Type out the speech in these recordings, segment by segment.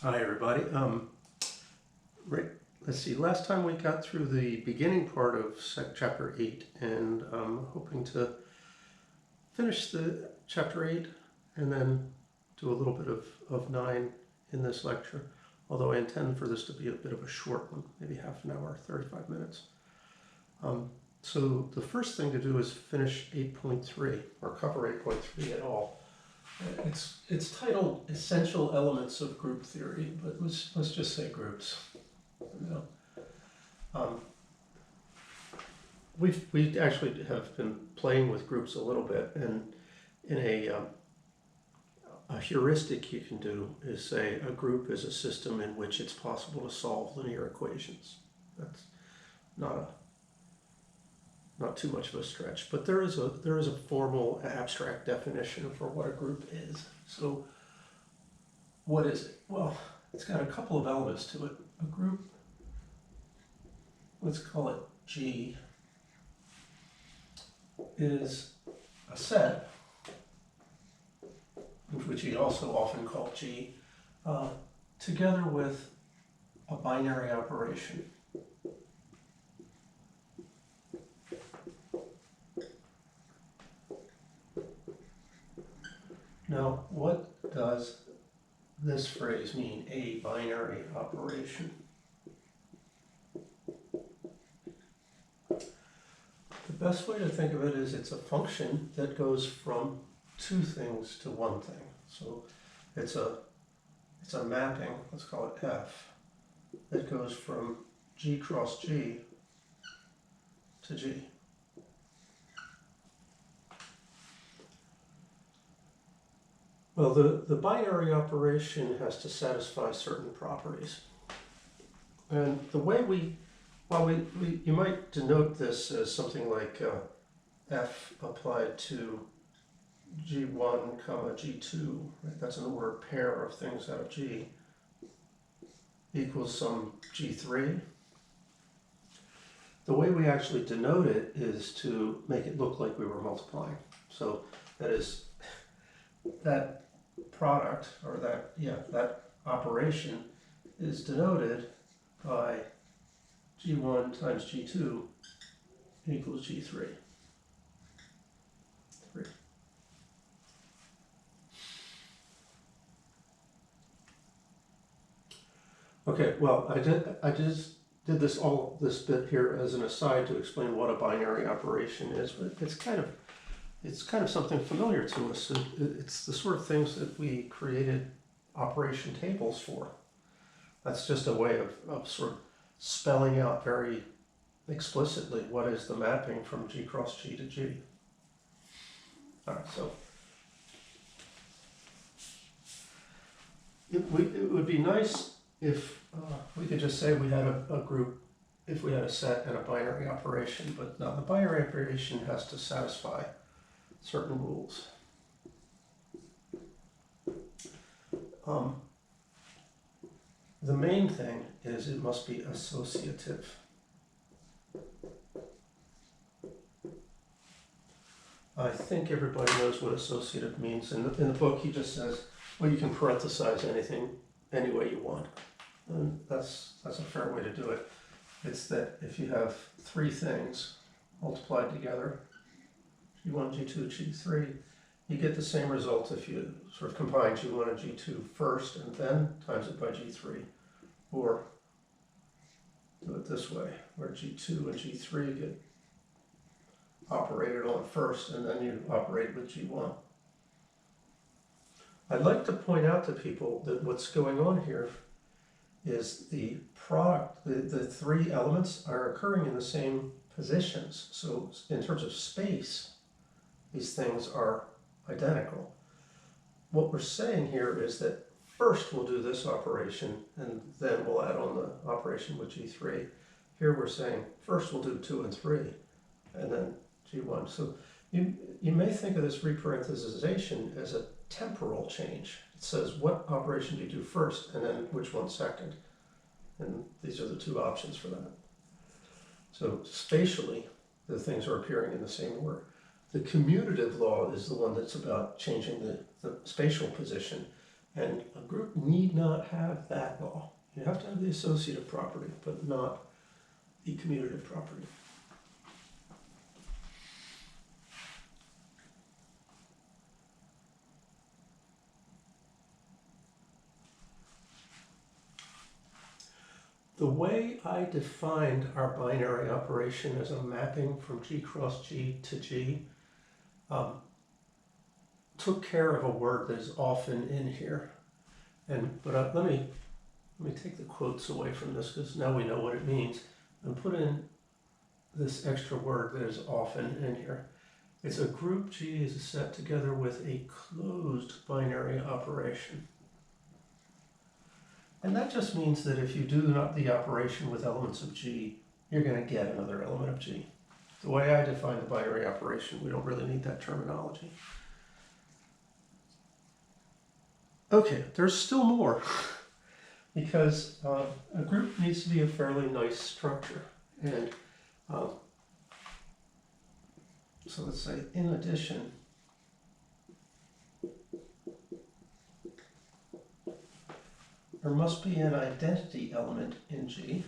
Hi, everybody. Right, let's see. Last time we got through the beginning part of chapter 8, and I'm hoping to finish the chapter 8 and then do a little bit of 9 in this lecture. Although I intend for this to be a bit of a short one, maybe half an hour, 35 minutes. So the first thing to do is finish 8.3, or cover 8.3 at all. It's titled Essential Elements of Group Theory, but let's just say groups. You know. We actually have been playing with groups a little bit, and in a heuristic you can do is say a group is a system in which it's possible to solve linear equations. That's not too much of a stretch, but there is a formal abstract definition for what a group is. So what is it? Well, it's got a couple of elements to it. A group, let's call it G, is a set, which we also often call G, together with a binary operation. Now, what does this phrase mean, a binary operation? The best way to think of it is it's a function that goes from two things to one thing. So it's a mapping, let's call it F, that goes from G cross G to G. Well, the binary operation has to satisfy certain properties. And the way you might denote this as something like F applied to G1, comma G2, right? That's an ordered pair of things out of G, equals some G3. The way we actually denote it is to make it look like we were multiplying. So that is, that product, or that operation is denoted by G1 times G2 equals G3. 3. Okay, well, I just did this bit here as an aside to explain what a binary operation is, but it's kind of something familiar to us. It's the sort of things that we created operation tables for. That's just a way of sort of spelling out very explicitly what is the mapping from G cross G to G. All right, so it would be nice if we could just say we had a group, if we had a set and a binary operation, but no, the binary operation has to satisfy certain rules. The main thing is it must be associative. I think everybody knows what associative means. In the book, he just says, well, you can parenthesize anything any way you want. And that's a fair way to do it. It's that if you have three things multiplied together, G1, G2, G3, you get the same result if you sort of combine G1 and G2 first and then times it by G3. Or do it this way, where G2 and G3 get operated on first and then you operate with G1. I'd like to point out to people that what's going on here is the product, the three elements are occurring in the same positions. So in terms of space, these things are identical. What we're saying here is that first we'll do this operation and then we'll add on the operation with G3. Here we're saying first we'll do 2 and 3 and then G1. So you may think of this reparenthesization as a temporal change. It says what operation do you do first and then which one second. And these are the two options for that. So spatially, the things are appearing in the same order. The commutative law is the one that's about changing the spatial position. And a group need not have that law. You have to have the associative property, but not the commutative property. The way I defined our binary operation as a mapping from G cross G to G took care of a word that is often in here. But let me take the quotes away from this, because now we know what it means, and put in this extra word that is often in here. It's a group G is a set together with a closed binary operation. And that just means that if you do not the operation with elements of G, you're going to get another element of G. The way I define the binary operation, we don't really need that terminology. Okay, there's still more, because a group needs to be a fairly nice structure. And so let's say, in addition, there must be an identity element in G.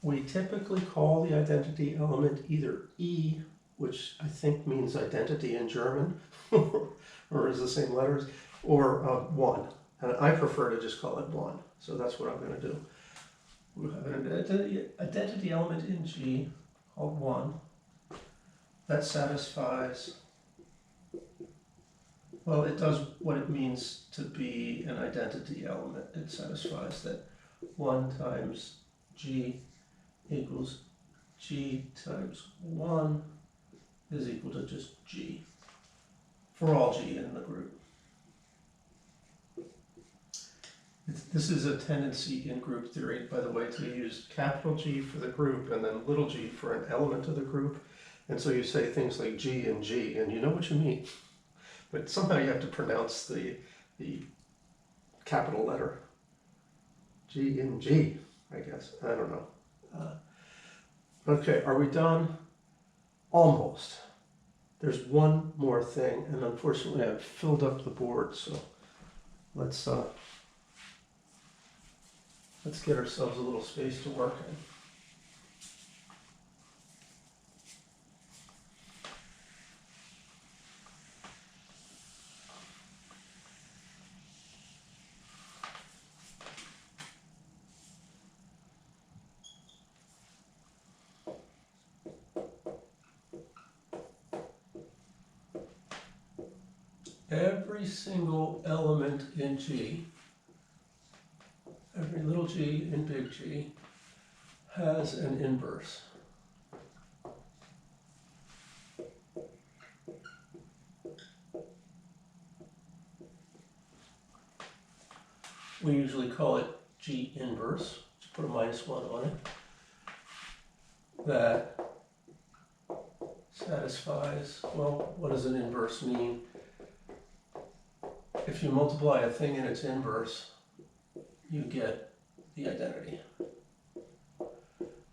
We typically call the identity element either E, which I think means identity in German, or is the same letters, or 1. And I prefer to just call it 1, so that's what I'm going to do. We have an identity element in G called 1 that satisfies, well, it does what it means to be an identity element. It satisfies that 1 times G equals G times 1 is equal to just G for all G in the group. This is a tendency in group theory, by the way, to use capital G for the group and then little g for an element of the group. And so you say things like G and G, and you know what you mean. But somehow you have to pronounce the capital letter. G and G, I guess. I don't know. Okay, are we done? Almost. There's one more thing, and unfortunately I've filled up the board, so let's get ourselves a little space to work in. Every single element in G, every little g in big G, has an inverse. We usually call it G inverse. Just put a -1 on it. That satisfies, well, what does an inverse mean? If you multiply a thing in its inverse, you get the identity.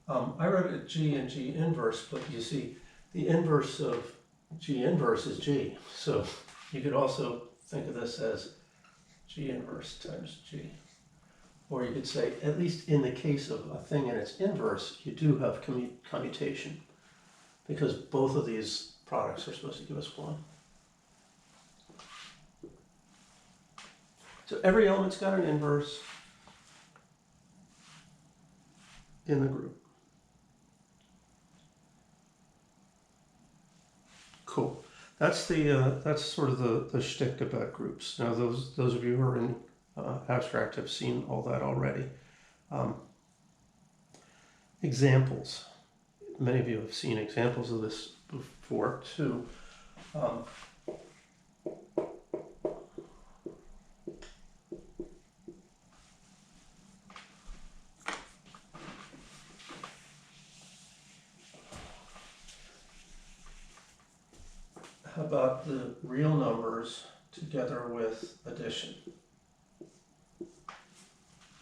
I wrote it G and G inverse, but you see, the inverse of G inverse is G. So you could also think of this as G inverse times G. Or you could say, at least in the case of a thing in its inverse, you do have commutation, because both of these products are supposed to give us 1. So every element's got an inverse in the group. Cool. That's sort of the shtick about groups. Now, those of you who are in abstract have seen all that already. Examples. Many of you have seen examples of this before too. How about the real numbers together with addition?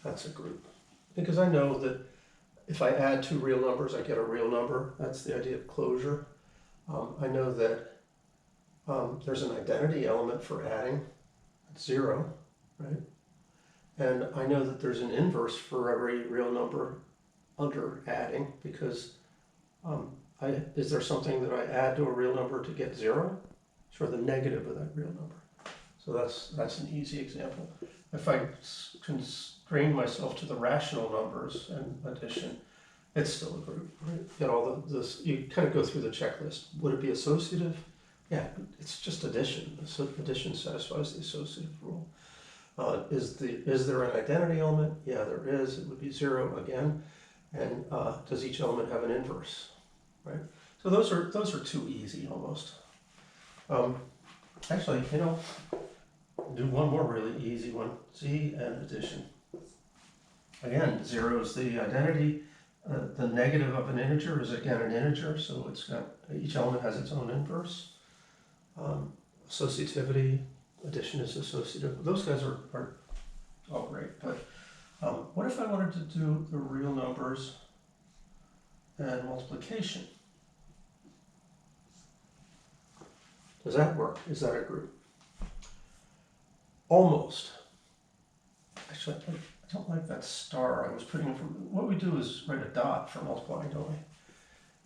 That's a group. Because I know that if I add two real numbers, I get a real number. That's the idea of closure. I know that there's an identity element for adding. It's 0, right? And I know that there's an inverse for every real number under adding, because is there something that I add to a real number to get 0? It's the negative of that real number. So that's an easy example. If I constrain myself to the rational numbers and addition, it's still a group, right? Get all this. You kind of go through the checklist. Would it be associative? Yeah, it's just addition. So addition satisfies the associative rule. Is there an identity element? Yeah, there is. It would be 0 again. And does each element have an inverse? Right. So those are too easy almost. Actually, do one more really easy one. Z and addition. Again, 0 is the identity. The negative of an integer is again an integer, so it's got each element has its own inverse. Associativity, addition is associative. Those guys are all great. But what if I wanted to do the real numbers and multiplication? Does that work? Is that a group? Almost. Actually, I don't like that star I was putting in. What we do is write a dot for multiplying, don't we?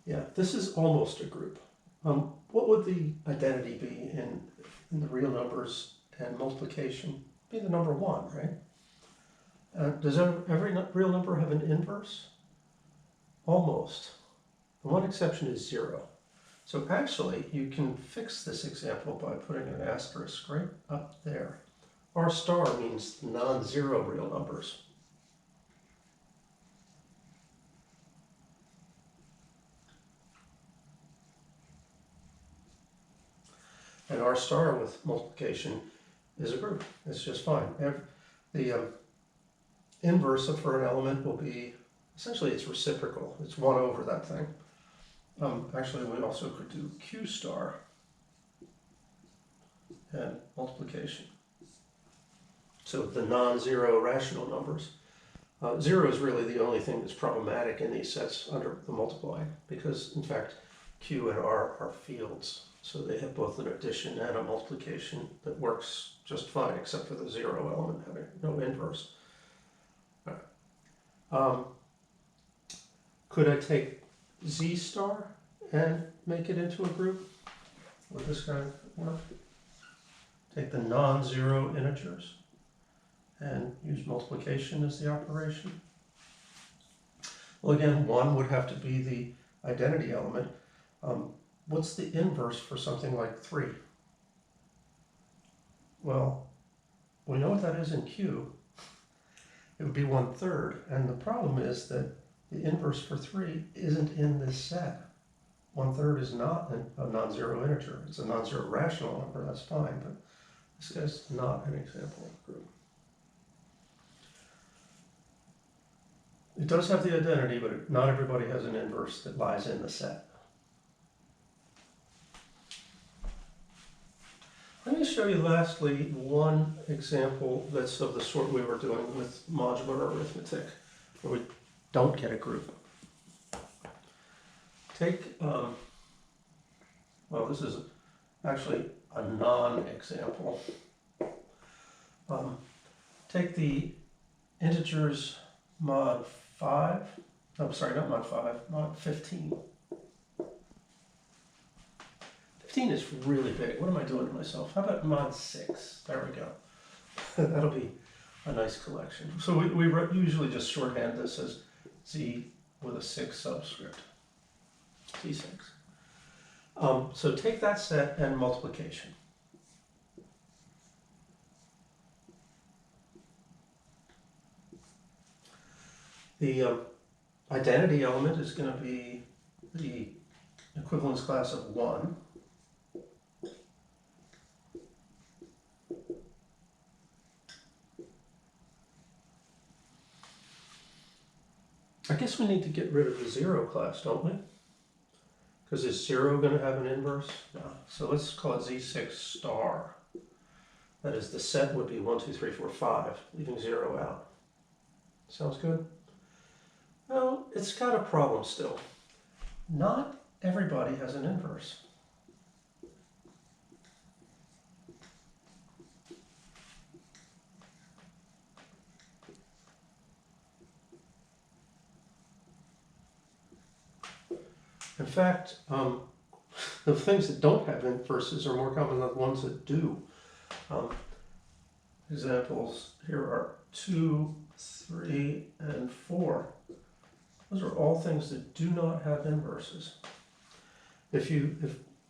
Yeah, this is almost a group. What would the identity be in the real numbers and multiplication? Be the number 1, right? Does every real number have an inverse? Almost. The one exception is 0. So actually, you can fix this example by putting an asterisk right up there. R star means non-zero real numbers. And R star with multiplication is a group. It's just fine. The inverse for an element will be, essentially it's reciprocal. It's 1 over that thing. Actually, we also could do Q star and multiplication. So the non-zero rational numbers. 0 is really the only thing that's problematic in these sets under the multiplying, because in fact Q and R are fields. So they have both an addition and a multiplication that works just fine, except for the 0 element having no inverse. Could I take Z star and make it into a group? Would this guy work? Take the non-zero integers and use multiplication as the operation. Well, again, 1 would have to be the identity element. What's the inverse for something like 3? Well, we know what that is in Q. It would be 1/3, and the problem is that the inverse for 3 isn't in this set. 1/3 is not a non-zero integer. It's a non-zero rational number, that's fine, but this guy's not an example of a group. It does have the identity, but not everybody has an inverse that lies in the set. Let me show you lastly one example that's of the sort we were doing with modular arithmetic, where we don't get a group. Take, well, this is actually a non-example. Take the integers mod 5, I'm sorry, not mod 5, mod 15. 15 is really big. What am I doing to myself? How about mod 6? There we go. That'll be a nice collection. So we usually just shorthand this as Z with a 6 subscript. Z6. So take that set and multiplication. The identity element is going to be the equivalence class of 1. I guess we need to get rid of the 0 class, don't we? Because is 0 going to have an inverse? No. So let's call it Z6 star. That is, the set would be 1, 2, 3, 4, 5, leaving 0 out. Sounds good? No, it's got a problem still. Not everybody has an inverse. In fact, the things that don't have inverses are more common than the ones that do. Examples here are 2, 3, and 4. Those are all things that do not have inverses.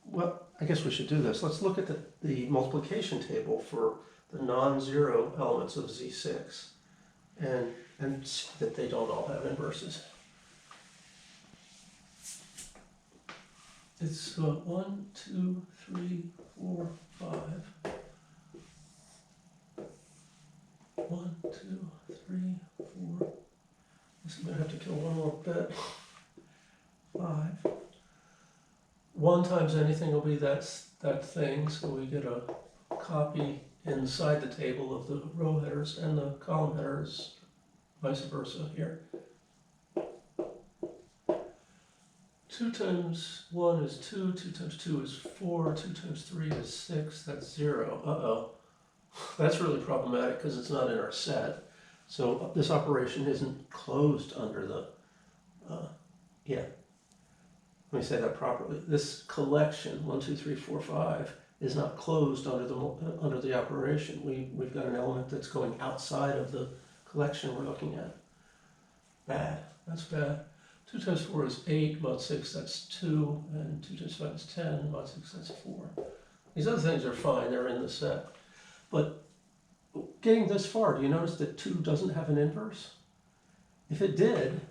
Well, I guess we should do this. Let's look at the multiplication table for the non-zero elements of Z6 and see that they don't all have inverses. It's 1, 2, 3, 4, 5. 1, 2, 3, 4. Guess I'm gonna have to kill one more bit. 5. 1 times anything will be that thing, so we get a copy inside the table of the row headers and the column headers, vice versa here. 2 times 1 is 2, 2 times 2 is 4, 2 times 3 is 6, that's 0. Uh-oh. That's really problematic because it's not in our set. So this operation isn't closed under the, let me say that properly. This collection, 1, 2, 3, 4, 5, is not closed under the operation. We've got an element that's going outside of the collection we're looking at. Bad, that's bad. 2 times 4 is 8, mod 6, that's 2, and 2 times 5 is 10, mod 6, that's 4. These other things are fine, they're in the set. But getting this far, do you notice that 2 doesn't have an inverse? If it did,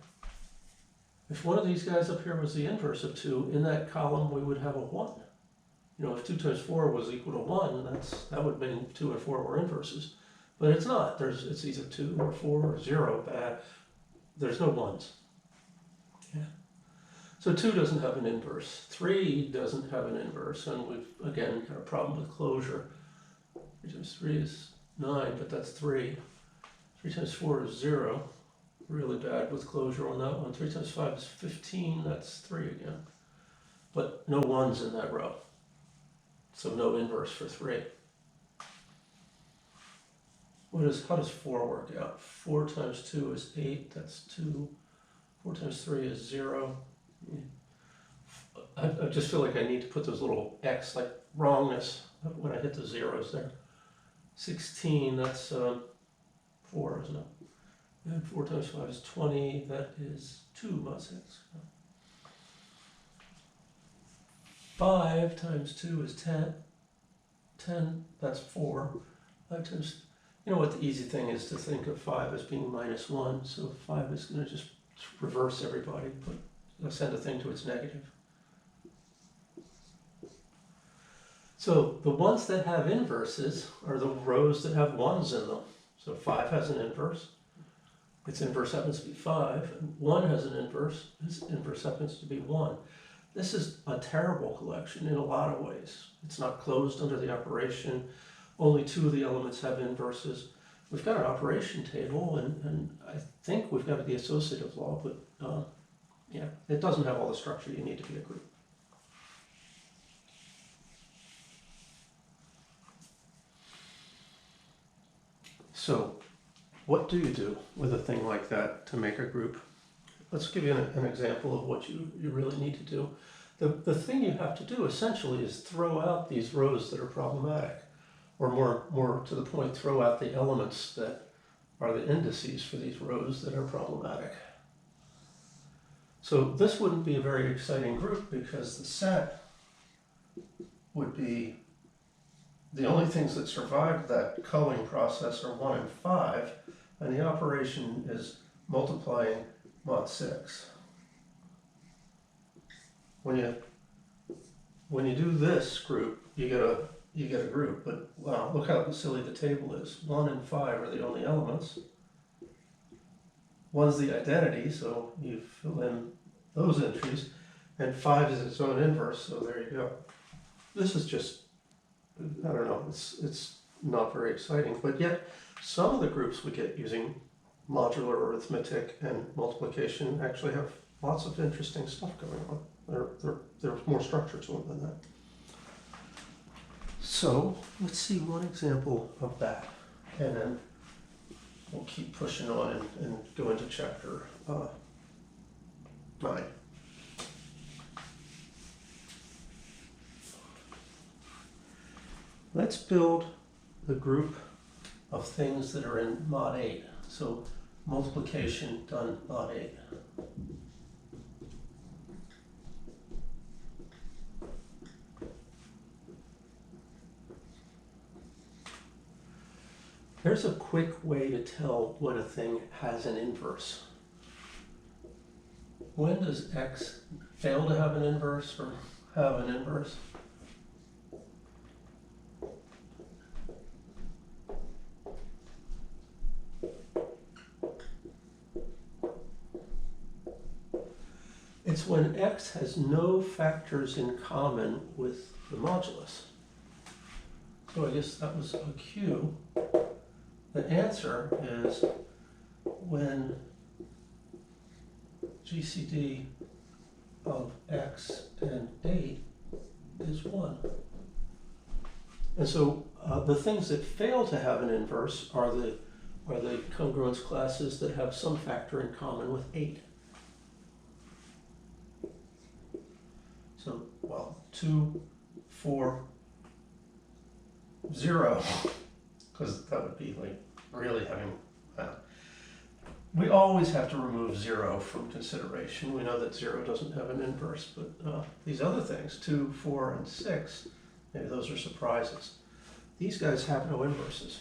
if one of these guys up here was the inverse of 2, in that column we would have a 1. You know, if 2 times 4 was equal to 1, that would mean 2 and 4 were inverses. But it's not. It's either 2 or 4 or 0 bad. There's no 1s. Yeah. So 2 doesn't have an inverse. 3 doesn't have an inverse, and we've again got a problem with closure. 3 times 3 is 9, but that's 3. 3 times 4 is 0. Really bad with closure on that one. 3 times 5 is 15, that's 3 again. But no 1s in that row. So no inverse for 3. How does 4 work out? 4 times 2 is 8, that's 2. 4 times 3 is 0. I just feel like I need to put those little X, like wrongness, when I hit the zeros there. 16, that's 4, isn't it? And 4 times 5 is 20, that is 2 mod 6. 5 times 2 is 10. 10, that's 4. 5 times, you know what the easy thing is to think of 5 as being minus 1, so 5 is going to just reverse everybody, send a thing to its negative. So the ones that have inverses are the rows that have 1s in them. So 5 has an inverse. Its inverse happens to be 5. And 1 has an inverse. Its inverse happens to be 1. This is a terrible collection in a lot of ways. It's not closed under the operation. Only 2 of the elements have inverses. We've got an operation table, and I think we've got the associative law, but yeah, it doesn't have all the structure you need to be a group. So what do you do with a thing like that to make a group? Let's give you an example of what you really need to do. The thing you have to do essentially is throw out these rows that are problematic, or more to the point, throw out the elements that are the indices for these rows that are problematic. So this wouldn't be a very exciting group because the set would be, the only things that survived that culling process are 1 and 5, and the operation is multiplying mod 6. When you do this group, you get a group, but wow, look how silly the table is. 1 and 5 are the only elements. 1's the identity, so you fill in those entries, and 5 is its own inverse, so there you go. this is just, I don't know, it's not very exciting, but yet some of the groups we get using modular arithmetic and multiplication actually have lots of interesting stuff going on. There's more structure to them than that. So let's see one example of that, and then we'll keep pushing on and go into chapter 9. Let's build the group of things that are in mod 8. So multiplication done mod 8. There's a quick way to tell when a thing has an inverse. When does x fail to have an inverse or have an inverse? It's when x has no factors in common with the modulus. So I guess that was a cue. The answer is when GCD of x and 8 is 1. And so the things that fail to have an inverse are the congruence classes that have some factor in common with 8. So, well, 2, 4, 0, because that would be like really having, we always have to remove 0 from consideration. We know that 0 doesn't have an inverse, but these other things, 2, 4, and 6, maybe those are surprises. These guys have no inverses.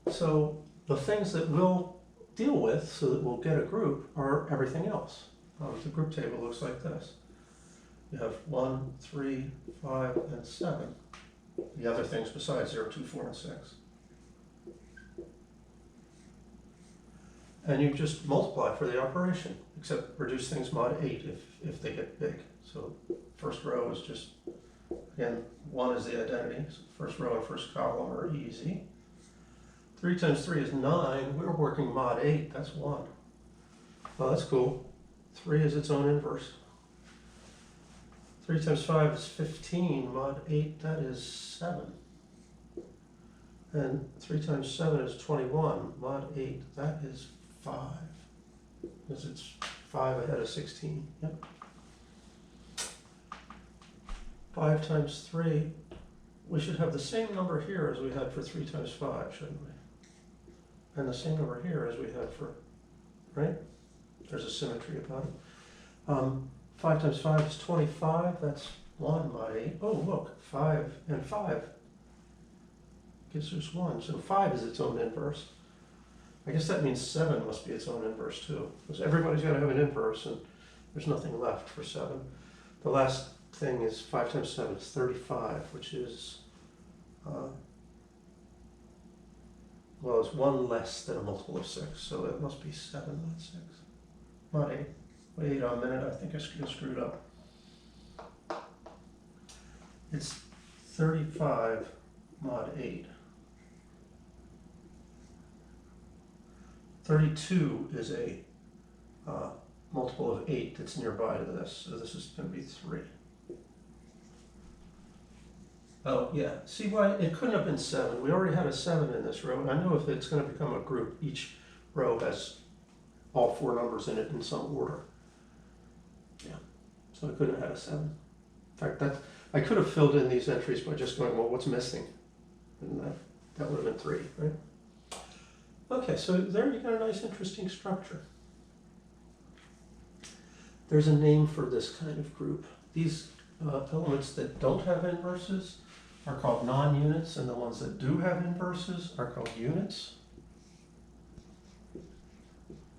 So the things that we'll deal with so that we'll get a group are everything else. The group table looks like this. You have 1, 3, 5, and 7. The other things besides 0, 2, 4, and 6. And you just multiply for the operation, except reduce things mod 8 if they get big. So first row is just, again, 1 is the identity. So first row and first column are easy. 3 times 3 is 9. We're working mod 8. That's 1. Well, that's cool. 3 is its own inverse. 3 times 5 is 15. Mod 8, that is 7. And 3 times 7 is 21. Mod 8, that is 5. Because it's 5 ahead of 16. Yep. 5 times 3. We should have the same number here as we had for 3 times 5, shouldn't we? And the same number here as we had for, right? There's a symmetry about it. 5 times 5 is 25. That's 1 mod 8. Oh, look, 5 and 5 gives us 1. So 5 is its own inverse. I guess that means 7 must be its own inverse too. Because everybody's got to have an inverse, and there's nothing left for 7. The last thing is 5 times 7 is 35, which is, well, it's 1 less than a multiple of 6, so it must be 7, not 6. Mod 8. Wait a minute, I think I screwed up. It's 35 mod 8. 32 is a multiple of 8 that's nearby to this, so this is going to be 3. Oh, yeah. See why it couldn't have been 7. We already had a 7 in this row, and I know if it's going to become a group, each row has all 4 numbers in it in some order. Yeah. So I couldn't have had a 7. In fact, I could have filled in these entries by just going, well, what's missing? And that would have been 3, right? Okay, so there you got a nice, interesting structure. There's a name for this kind of group. These elements that don't have inverses are called non-units, and the ones that do have inverses are called units.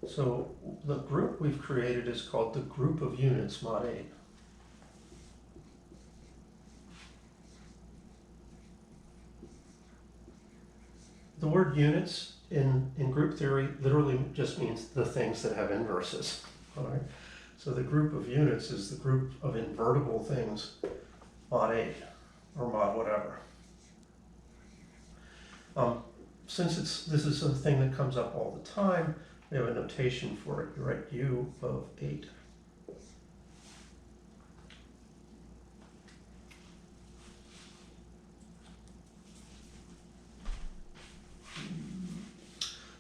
So the group we've created is called the group of units, mod 8. The word units in group theory literally just means the things that have inverses. All right. So the group of units is the group of invertible things mod 8 or mod whatever. Since this is a thing that comes up all the time, we have a notation for it. You write U of 8.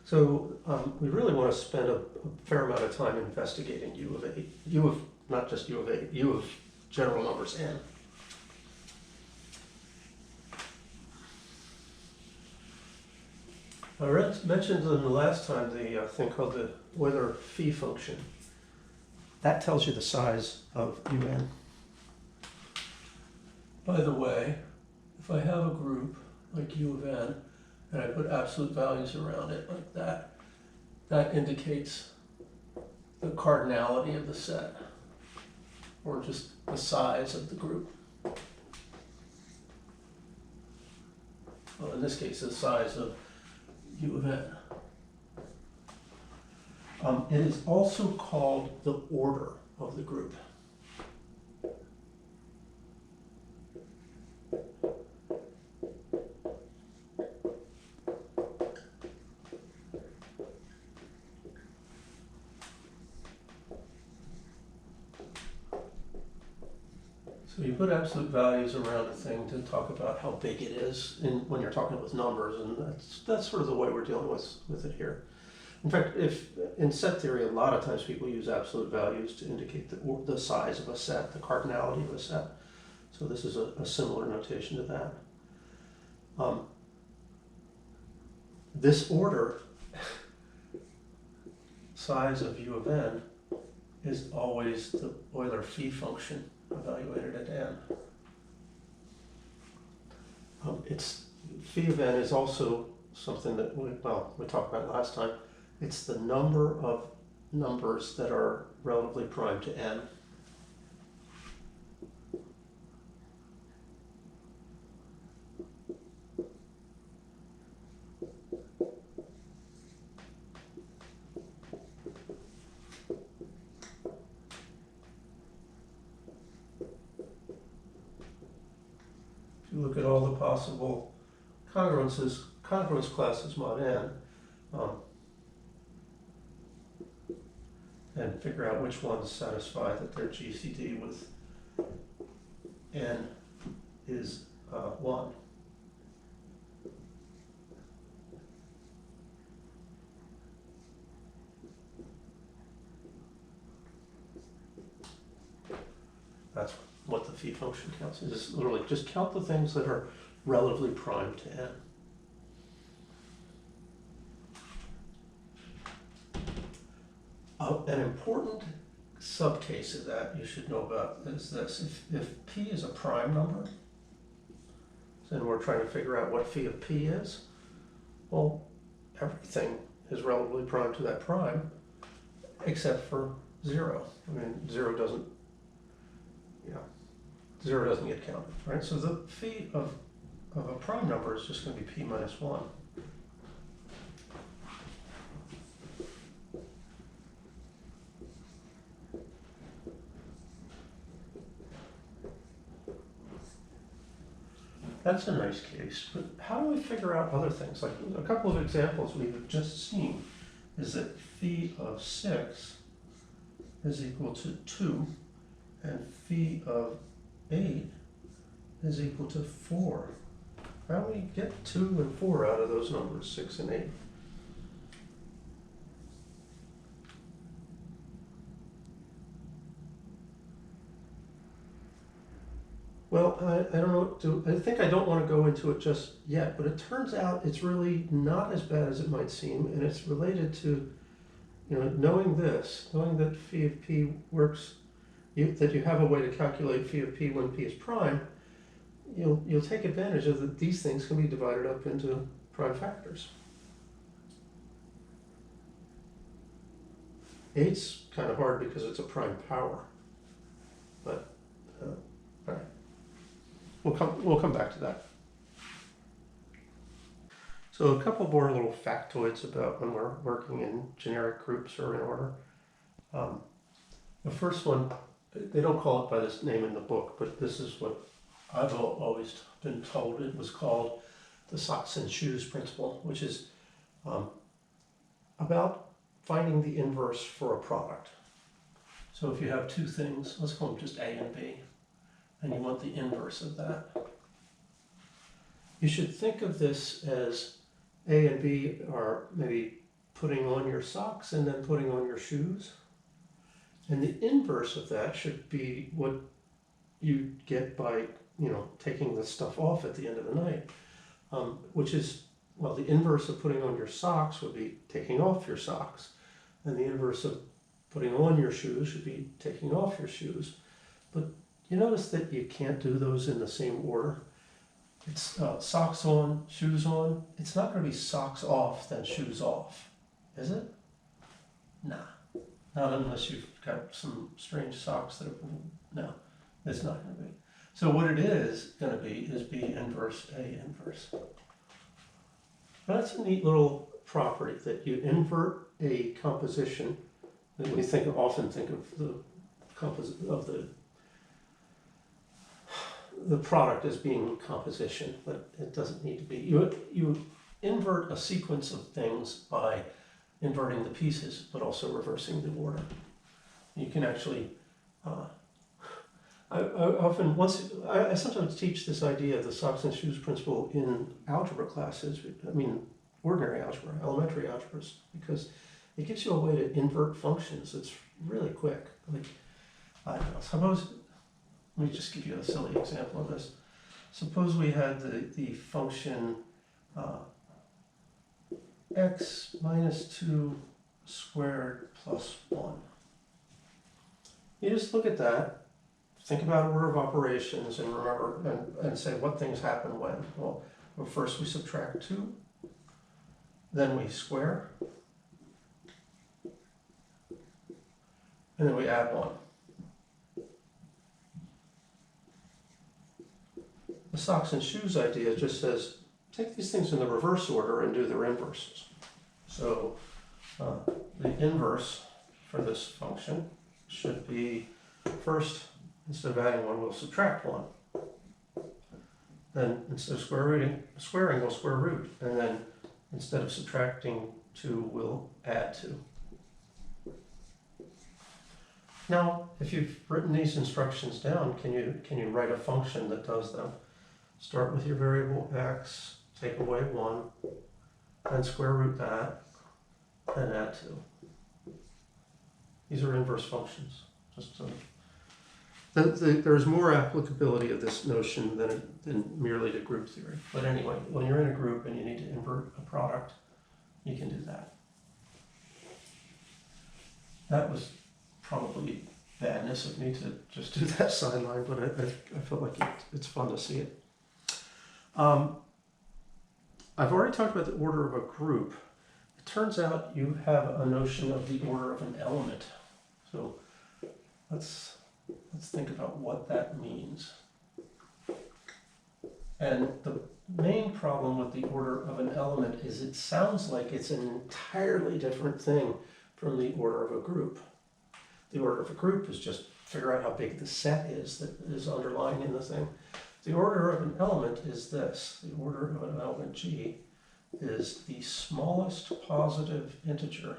So we really want to spend a fair amount of time investigating U of 8. U of, not just U of 8, U of general numbers n. I mentioned in the last time the thing called the Euler phi function. That tells you the size of un. By the way, if I have a group like U of n, and I put absolute values around it like that, that indicates the cardinality of the set, or just the size of the group. Well, in this case, the size of U of n. It is also called the order of the group. So you put absolute values around a thing to talk about how big it is when you're talking with numbers, and that's sort of the way we're dealing with it here. In fact, if in set theory, a lot of times people use absolute values to indicate the size of a set, the cardinality of a set. So this is a similar notation to that. This order, size of U of n, is always the Euler phi function evaluated at n. It's phi of n is also something that we talked about last time. It's the number of numbers that are relatively prime to n. If you look at all the possible congruences, congruence classes mod n, and figure out which ones satisfy that their GCD with n is 1. That's what the phi function counts. It's just literally just count the things that are relatively prime to n. An important subcase of that you should know about is this. If p is a prime number, then we're trying to figure out what phi of p is. Well, everything is relatively prime to that prime, except for 0. I mean, 0 doesn't get counted, right? So the phi of a prime number is just going to be p minus 1. That's a nice case, but how do we figure out other things? Like a couple of examples we've just seen is that phi of 6 is equal to 2, and phi of 8 is equal to 4. How do we get 2 and 4 out of those numbers, 6 and 8? Well, I don't know. I think I don't want to go into it just yet, but it turns out it's really not as bad as it might seem, and it's related to, knowing that phi of p works, that you have a way to calculate phi of p when p is prime. You'll take advantage of that. These things can be divided up into prime factors. 8's kind of hard because it's a prime power, but all right. We'll come back to that. So a couple more little factoids about when we're working in generic groups or in order. Um, the first one, they don't call it by this name in the book, but this is what I've always been told. It was called the socks and shoes principle, which is about finding the inverse for a product. So if you have two things, let's call them just A and B, and you want the inverse of that, you should think of this as A and B are maybe putting on your socks and then putting on your shoes. And the inverse of that should be what you get by, taking the stuff off at the end of the night, which is, well, the inverse of putting on your socks would be taking off your socks. And the inverse of putting on your shoes should be taking off your shoes. But you notice that you can't do those in the same order. It's socks on, shoes on. It's not going to be socks off, then shoes off, is it? Nah. Not unless you've got some strange socks that are, no, it's not going to be. So what it is going to be is B inverse A inverse. That's a neat little property that you invert a composition that we often think of the product as being composition, but it doesn't need to be. You invert a sequence of things by inverting the pieces, but also reversing the order. You can actually, I sometimes teach this idea of the socks and shoes principle in algebra classes, ordinary algebra, elementary algebras, because it gives you a way to invert functions. It's really quick. Like, I don't know, suppose, let me just give you a silly example of this. Suppose we had the function x minus 2 squared plus 1. You just look at that, think about order of operations, and remember, and say what things happen when. Well, first we subtract 2, then we square, and then we add 1. The socks and shoes idea just says, take these things in the reverse order and do their inverses. So the inverse for this function should be, first, instead of adding 1, we'll subtract 1. Then instead of squaring, we'll square root. And then instead of subtracting 2, we'll add 2. Now, if you've written these instructions down, can you write a function that does them? Start with your variable x, take away 1, then square root that, then add 2. These are inverse functions. There's more applicability of this notion than merely to group theory. But anyway, when you're in a group and you need to invert a product, you can do that. That was probably badness of me to just do that sideline, but I felt like it's fun to see it. I've already talked about the order of a group. It turns out you have a notion of the order of an element. So let's think about what that means. And the main problem with the order of an element is it sounds like it's an entirely different thing from the order of a group. The order of a group is just figure out how big the set is that is underlying in the thing. The order of an element is this. The order of an element G is the smallest positive integer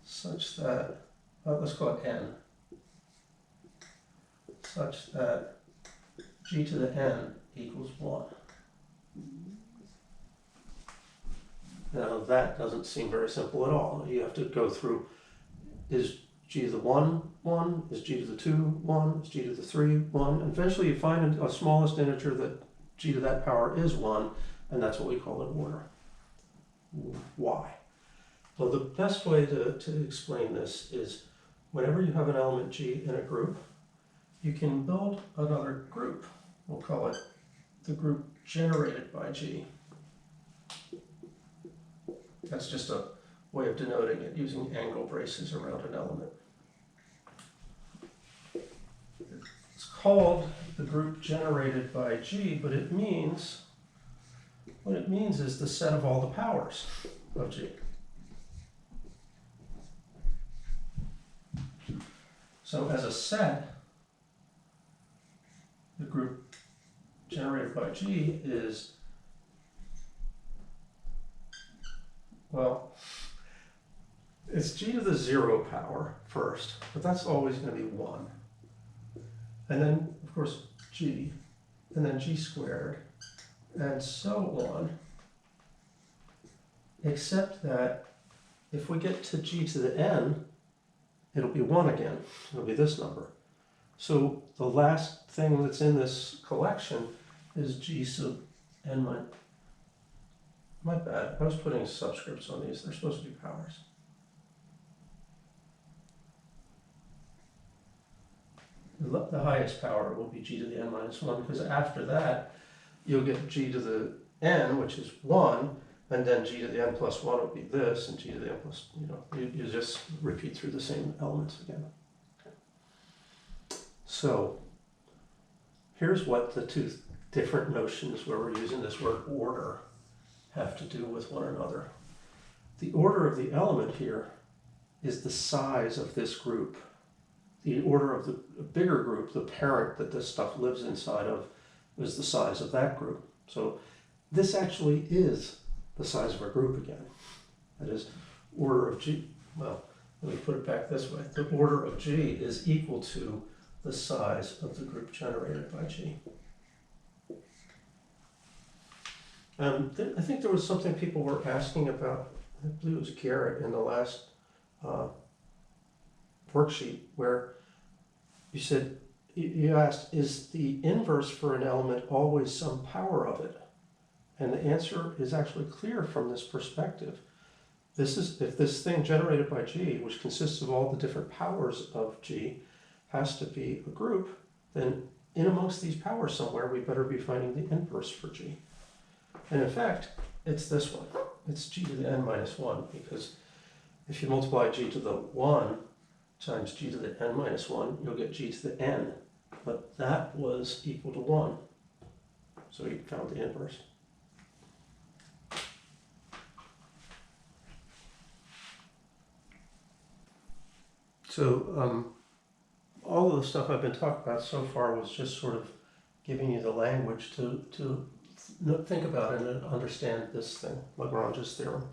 such that, let's call it n, such that G to the n equals 1. Now that doesn't seem very simple at all. You have to go through, is G to the 1, 1? Is G to the 2, 1? Is G to the 3, 1? And eventually you find a smallest integer that G to that power is 1, and that's what we call an order. Why? Well, the best way to explain this is whenever you have an element G in a group, you can build another group. We'll call it the group generated by G. That's just a way of denoting it, using angle braces around an element. It's called the group generated by G, but it means, what it means is the set of all the powers of G. So as a set, the group generated by G is, well, it's G to the 0 power first, but that's always going to be 1. And then, of course, G, and then G squared, and so on, except that if we get to G to the N, it'll be 1 again. It'll be this number. So the last thing that's in this collection is G sub N minus. My bad. I was putting subscripts on these. They're supposed to be powers. The highest power will be G to the N minus 1, because after that, you'll get G to the N, which is 1, and then G to the N plus 1 will be this, and G to the N plus, you just repeat through the same elements again. So here's what the two different notions where we're using this word order have to do with one another. The order of the element here is the size of this group. The order of the bigger group, the parent that this stuff lives inside of, is the size of that group. So this actually is the size of our group again. That is, order of G, well, let me put it back this way. The order of G is equal to the size of the group generated by G. I think there was something people were asking about, I believe it was Garrett in the last worksheet, where you asked, is the inverse for an element always some power of it? And the answer is actually clear from this perspective. This is, if this thing generated by G, which consists of all the different powers of G, has to be a group, then in amongst these powers somewhere, we better be finding the inverse for G. And in fact, it's this one. It's G to the N minus 1, because if you multiply G to the 1 times G to the N minus 1, you'll get G to the N. But that was equal to 1. So you found the inverse. So all of the stuff I've been talking about so far was just sort of giving you the language to think about and understand this thing, Lagrange's theorem.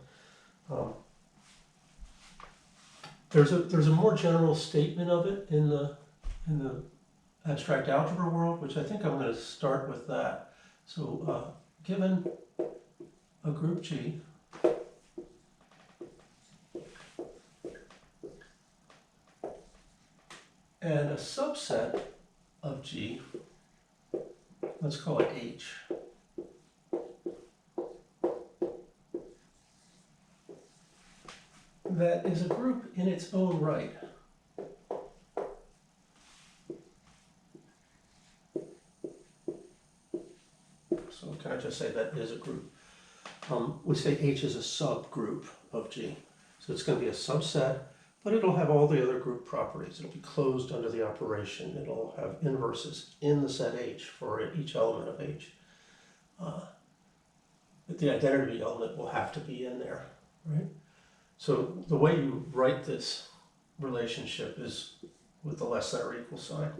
There's a more general statement of it in the abstract algebra world, which I think I'm going to start with that. So given a group G, and a subset of G, let's call it H, that is a group in its own right. So can I just say that is a group? We say H is a subgroup of G. So it's going to be a subset, but it'll have all the other group properties. It'll be closed under the operation. It'll have inverses in the set H for each element of H. But the identity element will have to be in there, right? So the way you write this relationship is with the less than or equal sign.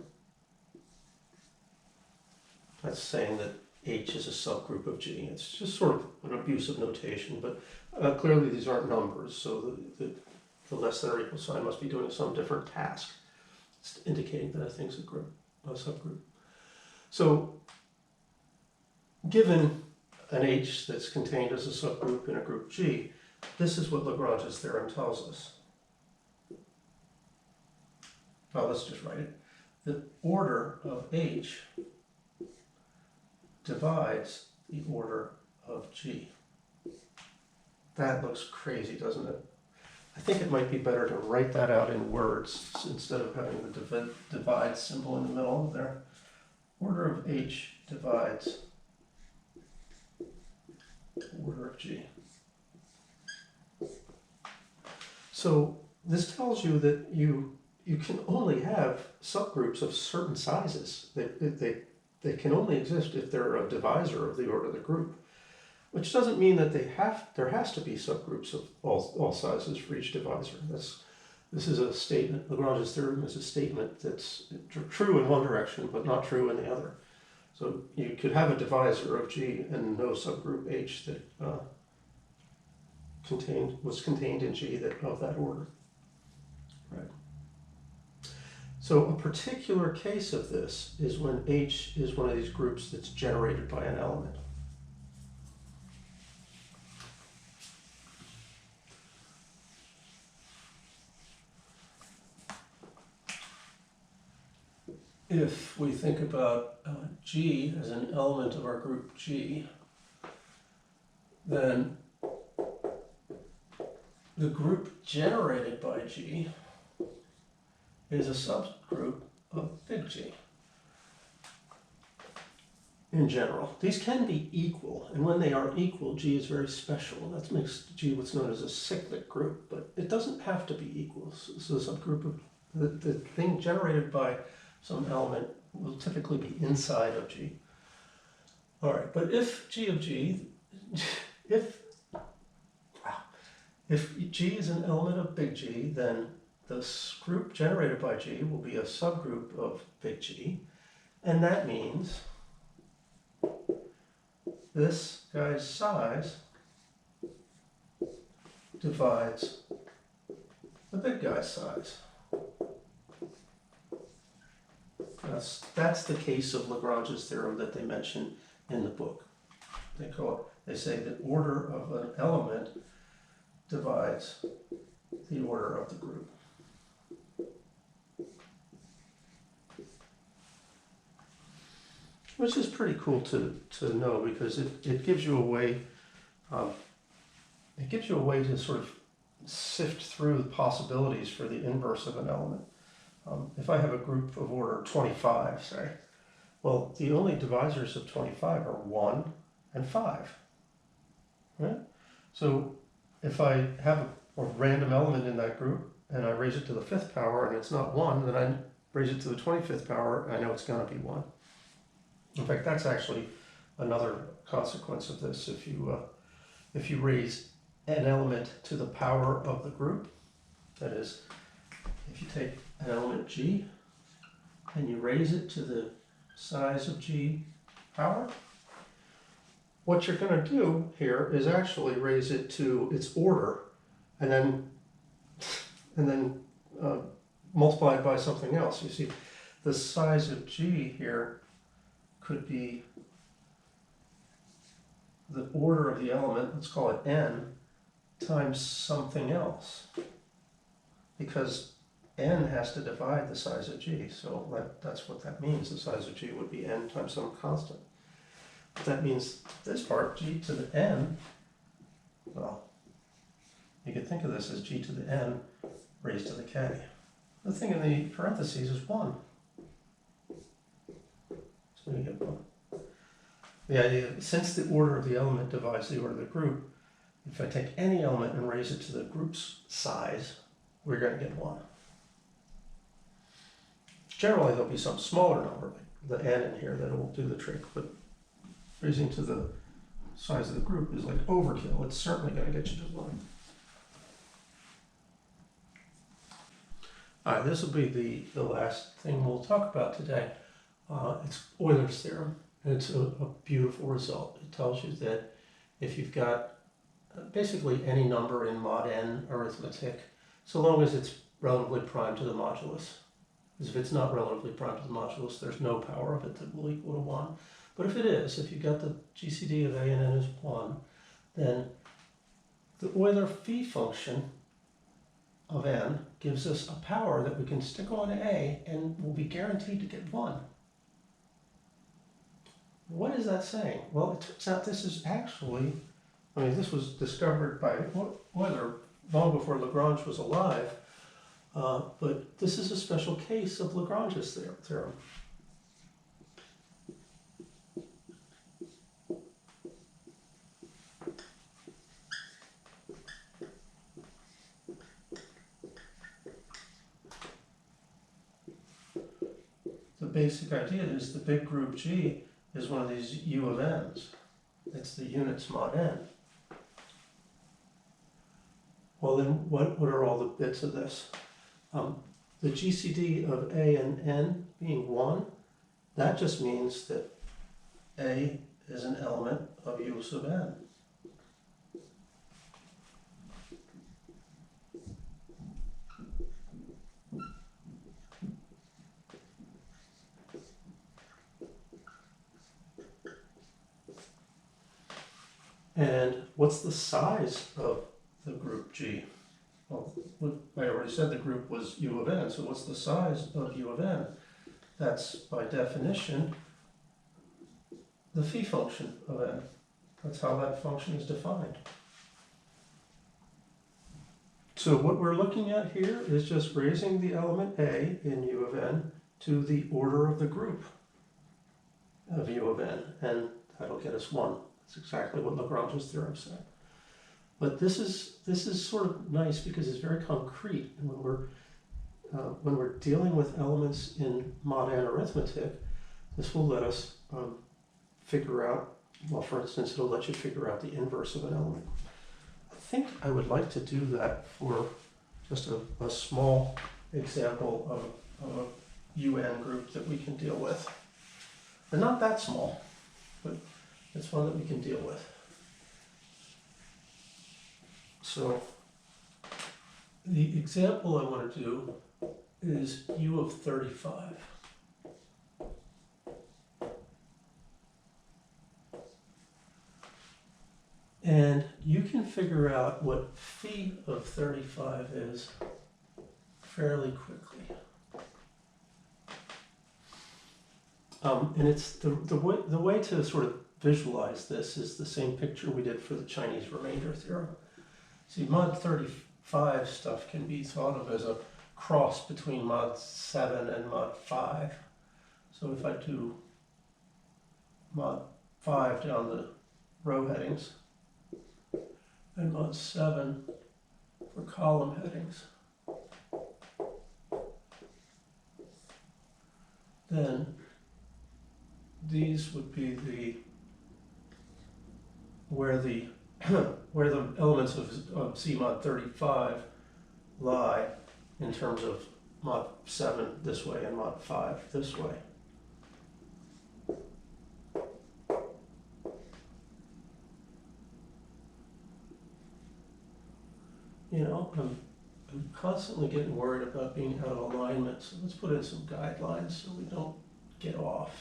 That's saying that H is a subgroup of G. It's just sort of an abusive notation, but clearly these aren't numbers, so the less than or equal sign must be doing some different task. It's indicating that a thing's a subgroup. So given an H that's contained as a subgroup in a group G, this is what Lagrange's theorem tells us. Well, let's just write it. The order of H divides the order of G. That looks crazy, doesn't it? I think it might be better to write that out in words instead of having the divide symbol in the middle there. Order of H divides order of G. So this tells you that you can only have subgroups of certain sizes. They can only exist if they're a divisor of the order of the group, which doesn't mean that there has to be subgroups of all sizes for each divisor. This is a statement. Lagrange's theorem is a statement that's true in one direction, but not true in the other. So you could have a divisor of G and no subgroup H that was contained in G of that order. Right. So a particular case of this is when H is one of these groups that's generated by an element. If we think about G as an element of our group G, then the group generated by G is a subgroup of big G. In general, these can be equal, and when they are equal, G is very special. That makes G what's known as a cyclic group, but it doesn't have to be equal. So the subgroup of the thing generated by some element will typically be inside of G. All right, but if G of G, if G is an element of big G, then this group generated by G will be a subgroup of big G, and that means this guy's size divides the big guy's size. That's the case of Lagrange's theorem that they mention in the book. They say the order of an element divides the order of the group. Which is pretty cool to know, because it gives you a way to sort of sift through the possibilities for the inverse of an element. If I have a group of order 25, say, well, the only divisors of 25 are 1 and 5, right? So if I have a random element in that group and I raise it to the 5th power and it's not 1, then I raise it to the 25th power and I know it's going to be 1. In fact, that's actually another consequence of this. If you raise an element to the power of the group, that is, if you take an element G and you raise it to the size of G power, what you're going to do here is actually raise it to its order and then multiply it by something else. You see, the size of G here could be the order of the element, let's call it n, times something else, because n has to divide the size of G, so that's what that means. The size of G would be n times some constant. But that means this part, G to the n, well, you could think of this as G to the n raised to the k. The thing in the parentheses is 1. So you get 1. The idea, since the order of the element divides the order of the group, if I take any element and raise it to the group's size, we're going to get 1. Generally, there'll be some smaller number, like the n in here, that will do the trick, but raising to the size of the group is like overkill. It's certainly going to get you to 1. All right, this will be the last thing we'll talk about today. It's Euler's theorem, and it's a beautiful result. It tells you that if you've got basically any number in mod n arithmetic, so long as it's relatively prime to the modulus, because if it's not relatively prime to the modulus, there's no power of it that will equal to 1. But if it is, if you've got the GCD of a and n is 1, then the Euler phi function of n gives us a power that we can stick on a and we'll be guaranteed to get 1. What is that saying? Well, it turns out this is actually, this was discovered by Euler long before Lagrange was alive, but this is a special case of Lagrange's theorem. basic idea is the big group G is one of these U of n's. It's the units mod n. Well then, what are all the bits of this? The GCD of A and N being 1, that just means that A is an element of U sub n. And what's the size of the group G? Well, I already said the group was U of n, so what's the size of U of n? That's, by definition, the phi function of n. That's how that function is defined. So what we're looking at here is just raising the element A in U of n to the order of the group of U of n, and that'll get us 1. That's exactly what Lagrange's theorem said. But this is sort of nice because it's very concrete, and when we're dealing with elements in mod n arithmetic, this will let us figure out, well, for instance, it'll let you figure out the inverse of an element. I think I would like to do that for just a small example of a UN group that we can deal with. They're not that small, but it's one that we can deal with. So the example I want to do is U of 35. And you can figure out what phi of 35 is fairly quickly. And it's the way to sort of visualize this is the same picture we did for the Chinese remainder theorem. See, mod 35 stuff can be thought of as a cross between mod 7 and mod 5. So if I do mod 5 down the row headings, and mod 7 for column headings, then these would be where the elements of C mod 35 lie in terms of mod 7 this way and mod 5 this way. You know, I'm constantly getting worried about being out of alignment, so let's put in some guidelines so we don't get off.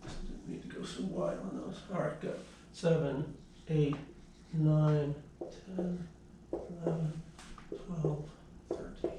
Didn't need to go so wide on those. All right, good. 7, 8, 9, 10, 11, 12, 13.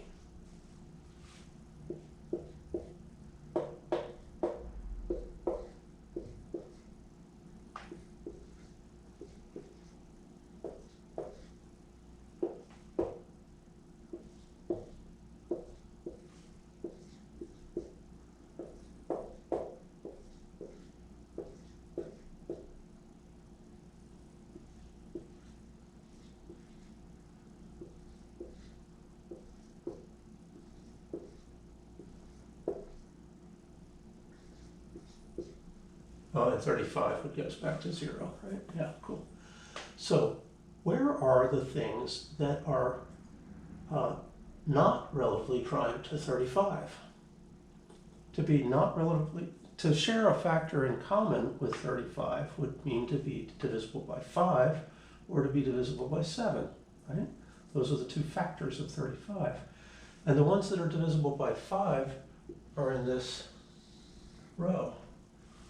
And 35 would get us back to 0, right? Yeah, cool. So where are the things that are not relatively prime to 35? To share a factor in common with 35 would mean to be divisible by 5 or to be divisible by 7, right? Those are the two factors of 35. And the ones that are divisible by 5 are in this row.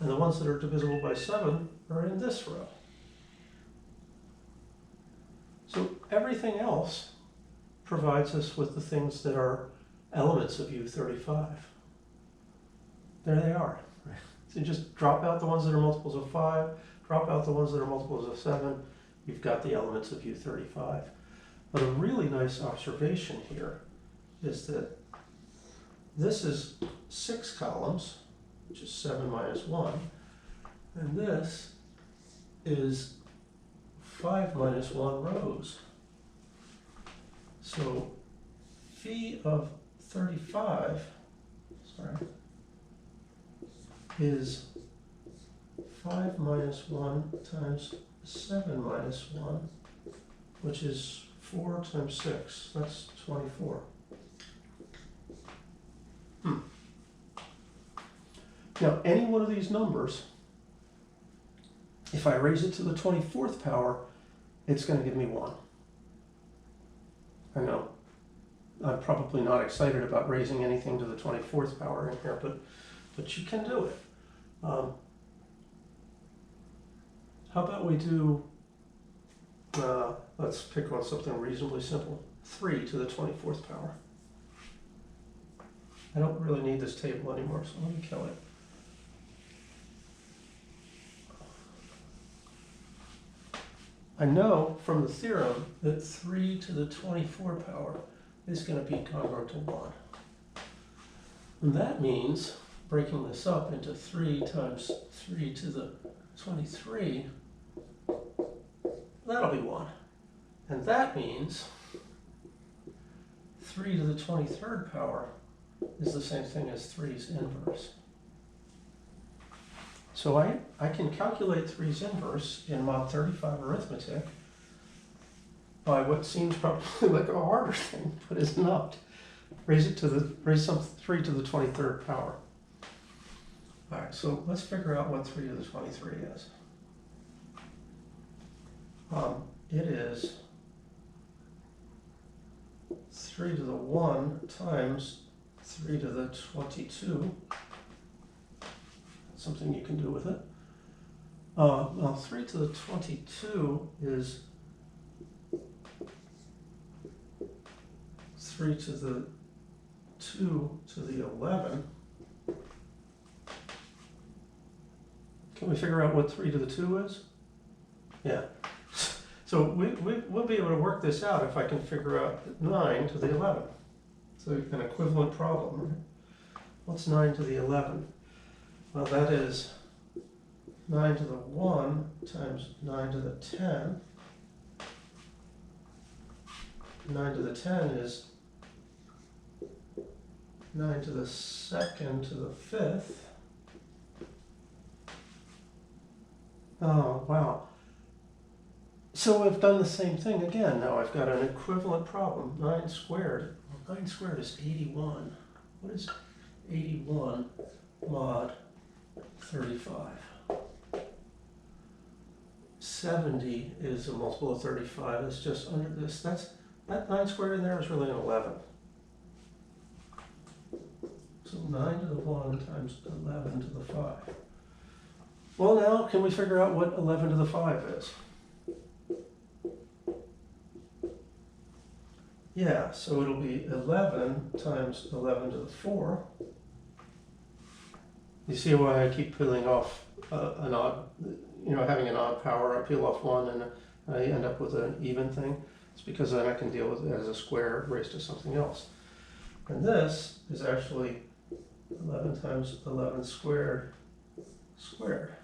And the ones that are divisible by 7 are in this row. So everything else provides us with the things that are elements of U35. There they are. So you just drop out the ones that are multiples of 5, drop out the ones that are multiples of 7, you've got the elements of U35. But a really nice observation here is that this is 6 columns, which is 7 minus 1, And this is 5 minus 1 rows. So phi of 35, is 5 minus 1 times 7 minus 1, which is 4 times 6. That's 24. Now, any one of these numbers, if I raise it to the 24th power, it's going to give me 1. I know I'm probably not excited about raising anything to the 24th power in here, but you can do it. How about we do, let's pick on something reasonably simple, 3 to the 24th power. I don't really need this table anymore, so let me kill it. I know from the theorem that 3 to the 24 power is going to be congruent to 1. And that means, breaking this up into 3 times 3 to the 23, that'll be 1. And that means 3 to the 23rd power is the same thing as 3's inverse. So I can calculate 3's inverse in mod 35 arithmetic by what seems probably like a harder thing, but is not. Raise some 3 to the 23rd power. All right, so let's figure out what 3 to the 23 is. It is 3 to the 1 times 3 to the 22. Something you can do with it. Well, 3 to the 22 is 3 to the 2 to the 11. Can we figure out what 3 to the 2 is? Yeah. So we'll be able to work this out if I can figure out 9 to the 11. So an equivalent problem, right? What's 9 to the 11? Well, that is 9 to the 1 times 9 to the 10. 9 to the 10 is 9 to the 2nd to the 5th. Oh, wow. So I've done the same thing again. Now I've got an equivalent problem. 9 squared. Well, 9 squared is 81. What is 81 mod 35? 70 is a multiple of 35. It's just under this. That 9 squared in there is really an 11. So 9 to the 1 times 11 to the 5. Well, now can we figure out what 11 to the 5 is? Yeah, so it'll be 11 times 11 to the 4. You see why I keep peeling off an odd, having an odd power. I peel off one and I end up with an even thing. It's because then I can deal with it as a square raised to something else. And this is actually 11 times 11 squared squared.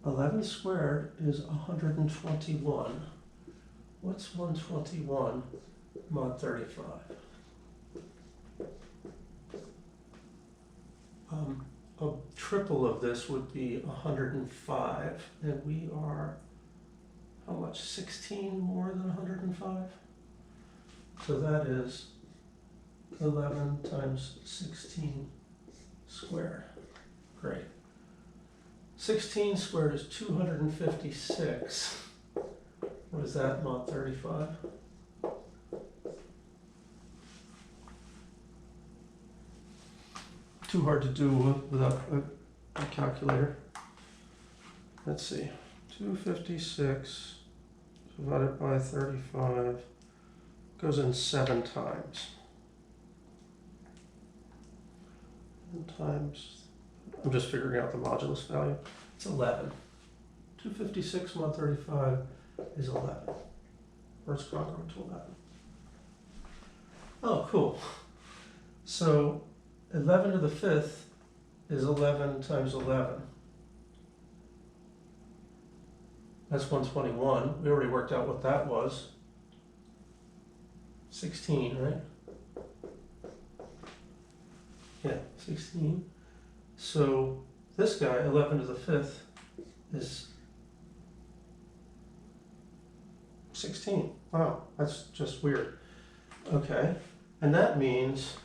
Eleven squared is 121. What's 121 mod 35? A triple of this would be 105, and we are, how much, 16 more than 105? So that is 11 times 16 squared. Great. 16 squared is 256. What is that, mod 35? Too hard to do without a calculator. Let's see. 256 divided by 35 goes in 7 times. Times, I'm just figuring out the modulus value. It's 11. 256 mod 35 is 11. or it's congruent to 11. Oh, cool. So 11 to the 5th is 11 times 11. That's 121. We already worked out what that was. 16, right? Yeah, 16. So this guy, 11 to the 5th, is 16. Wow, that's just weird. Okay, and that means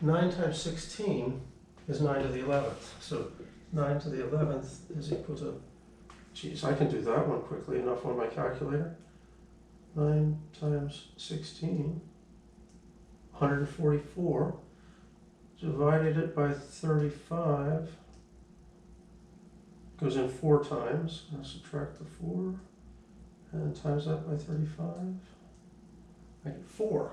9 times 16 is 9 to the 11th. So 9 to the 11th is equal to, geez, I can do that one quickly enough on my calculator. 9 times 16, 144. Divided it by 35. Goes in 4 times. I'll subtract the 4 and times that by 35. I get 4.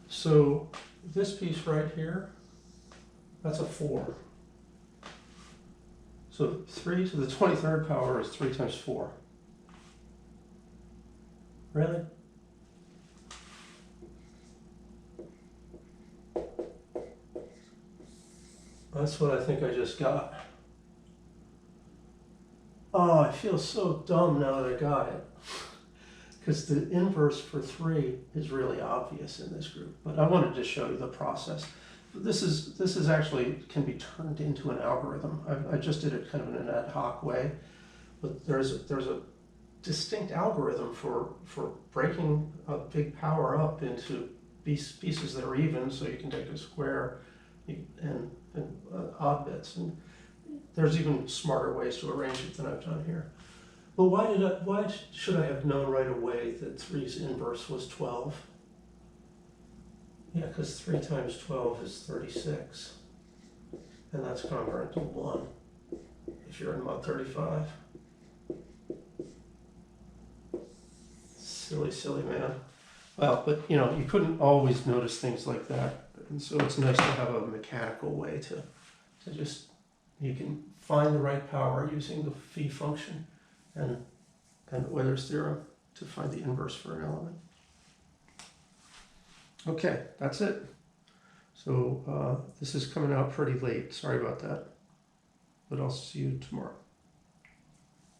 So this piece right here, that's a 4. So 3 to the 23rd power is 3 times 4. Really? That's what I think I just got. Oh, I feel so dumb now that I got it. Because the inverse for 3 is really obvious in this group. But I wanted to show you the process. This is actually can be turned into an algorithm. I just did it kind of in an ad hoc way. But there's a distinct algorithm for breaking a big power up into pieces that are even, so you can take a square and odd bits. And there's even smarter ways to arrange it than I've done here. But why should I have known right away that 3's inverse was 12? Yeah, because 3 times 12 is 36. And that's congruent to 1 if you're in mod 35. Silly, silly man. Well, but you know, you couldn't always notice things like that. And so it's nice to have a mechanical way to just, you can find the right power using the phi function and Euler's theorem to find the inverse for an element. Okay, that's it. So this is coming out pretty late. Sorry about that. But I'll see you tomorrow.